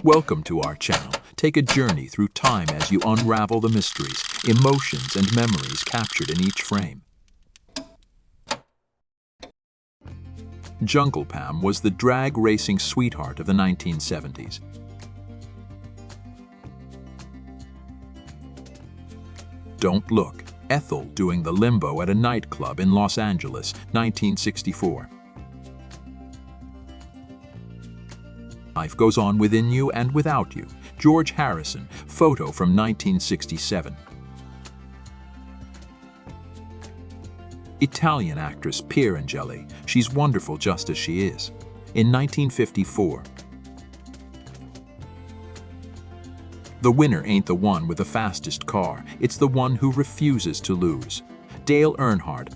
Welcome to our channel. Take a journey through time as you unravel the mysteries, emotions, and memories captured in each frame. Jungle Pam was the drag racing sweetheart of the 1970s. Don't Look, Ethel doing the limbo at a nightclub in Los Angeles, 1964. Life Goes On Within You and Without You, George Harrison, photo from 1967. Italian actress Pierangeli, She's Wonderful Just As She Is, in 1954. The winner ain't the one with the fastest car, it's the one who refuses to lose. Dale Earnhardt.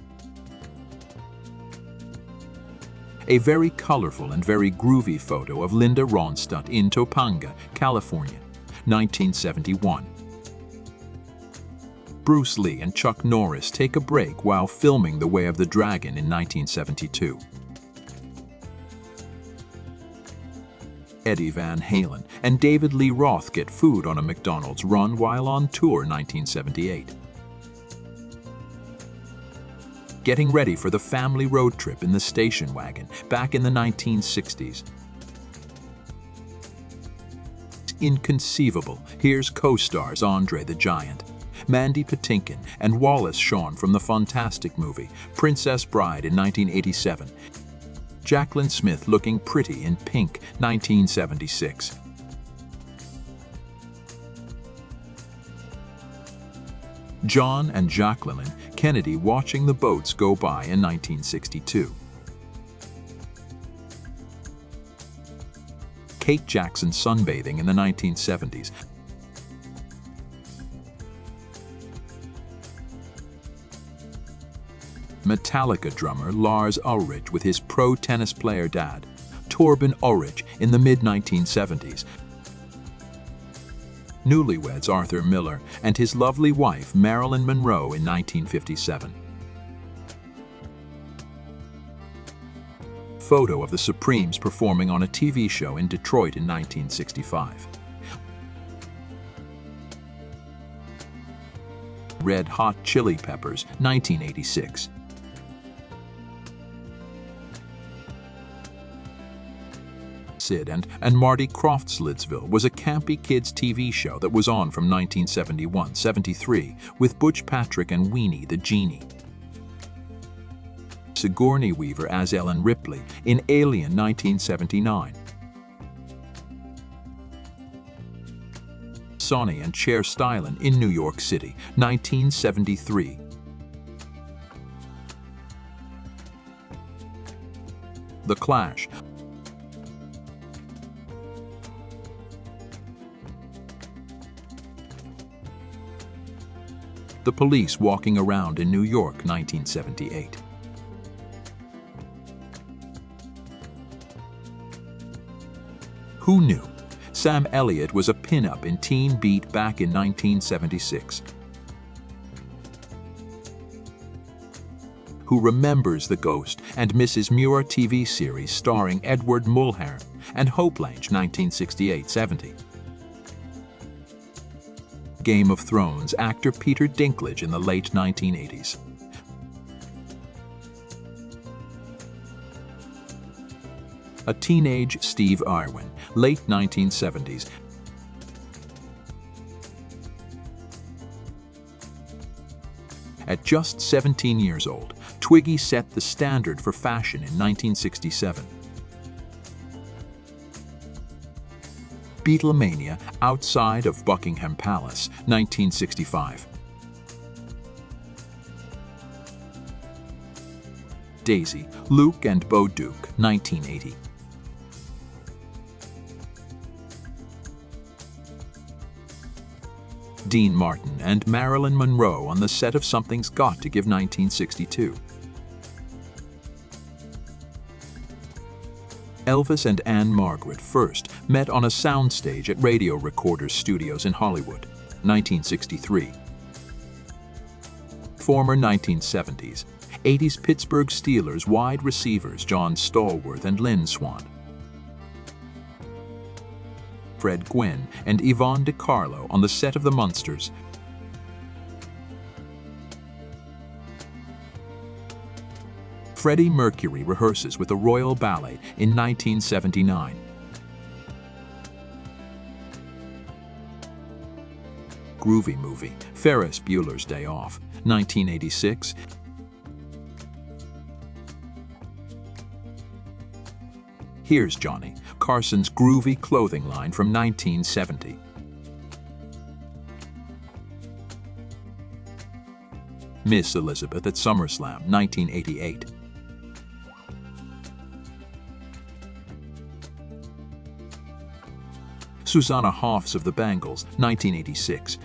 A very colorful and very groovy photo of Linda Ronstadt in Topanga, California, 1971. Bruce Lee and Chuck Norris take a break while filming The Way of the Dragon in 1972. Eddie Van Halen and David Lee Roth get food on a McDonald's run while on tour, 1978. Getting ready for the family road trip in the station wagon back in the 1960s. Inconceivable. Here's co-stars Andre the Giant, Mandy Patinkin, and Wallace Shawn from the fantastic movie Princess Bride in 1987. Jaclyn Smith looking pretty in Pink, 1976. John and Jacqueline Kennedy watching the boats go by in 1962. Kate Jackson sunbathing in the 1970s. Metallica drummer Lars Ulrich with his pro tennis player dad, Torben Ulrich, in the mid-1970s. Newlyweds Arthur Miller and his lovely wife Marilyn Monroe in 1957. Photo of the Supremes performing on a TV show in Detroit in 1965. Red Hot Chili Peppers, 1986. Sid and Marty Krofft-Slitsville was a campy kids TV show that was on from 1971-73 with Butch Patrick and Weenie the Genie. Sigourney Weaver as Ellen Ripley in Alien 1979. Sonny and Cher Stylin in New York City, 1973. The Clash. The Police walking around in New York, 1978. Who knew? Sam Elliott was a pin-up in Teen Beat back in 1976. Who remembers The Ghost and Mrs. Muir TV series starring Edward Mulhern and Hope Lange, 1968-70. Game of Thrones actor Peter Dinklage in the late 1980s. A teenage Steve Irwin, late 1970s. At just 17 years old, Twiggy set the standard for fashion in 1967. Beatlemania outside of Buckingham Palace, 1965. Daisy, Luke and Bo Duke, 1980. Dean Martin and Marilyn Monroe on the set of Something's Got to Give, 1962. Elvis and Anne Margaret first met on a soundstage at Radio Recorders Studios in Hollywood, 1963. Former 1970s, 80s Pittsburgh Steelers wide receivers John Stallworth and Lynn Swann. Fred Gwynne and Yvonne De Carlo on the set of The Munsters. Freddie Mercury rehearses with the Royal Ballet in 1979. Groovy movie, Ferris Bueller's Day Off, 1986. Here's Johnny, Carson's groovy clothing line from 1970. Miss Elizabeth at SummerSlam, 1988. Susanna Hoffs of the Bangles, 1986.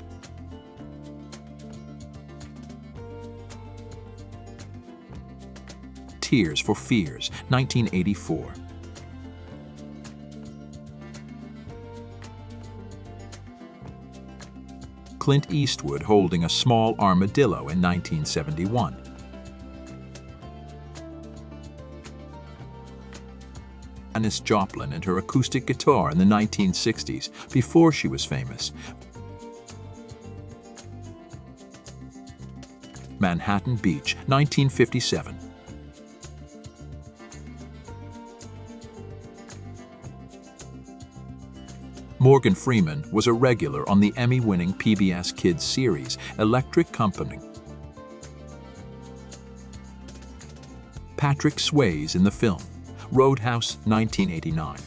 Tears for Fears, 1984. Clint Eastwood holding a small armadillo in 1971. Janis Joplin and her acoustic guitar in the 1960s, before she was famous. Manhattan Beach, 1957. Morgan Freeman was a regular on the Emmy-winning PBS Kids series, Electric Company. Patrick Swayze in the film, Roadhouse, 1989.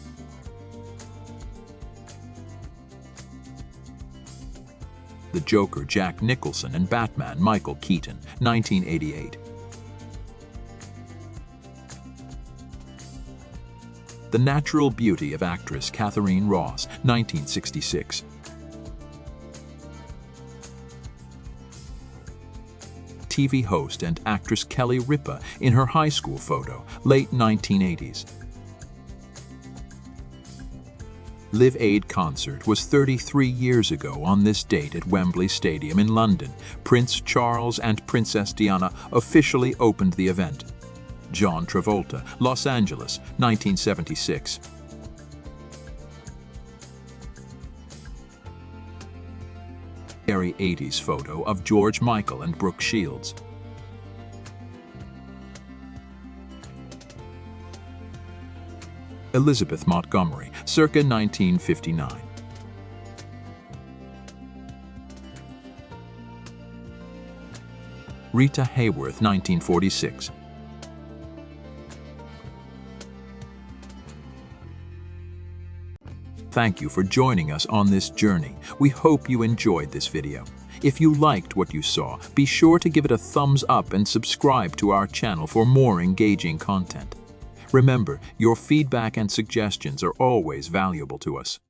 The Joker, Jack Nicholson, and Batman, Michael Keaton, 1988. The Natural Beauty of actress Katharine Ross, 1966. TV host and actress Kelly Ripa in her high school photo, late 1980s. Live Aid concert was 33 years ago on this date at Wembley Stadium in London. Prince Charles and Princess Diana officially opened the event. John Travolta, Los Angeles, 1976. Scary 80s photo of George Michael and Brooke Shields. Elizabeth Montgomery, circa 1959. Rita Hayworth, 1946. Thank you for joining us on this journey. We hope you enjoyed this video. If you liked what you saw, be sure to give it a thumbs up and subscribe to our channel for more engaging content. Remember, your feedback and suggestions are always valuable to us.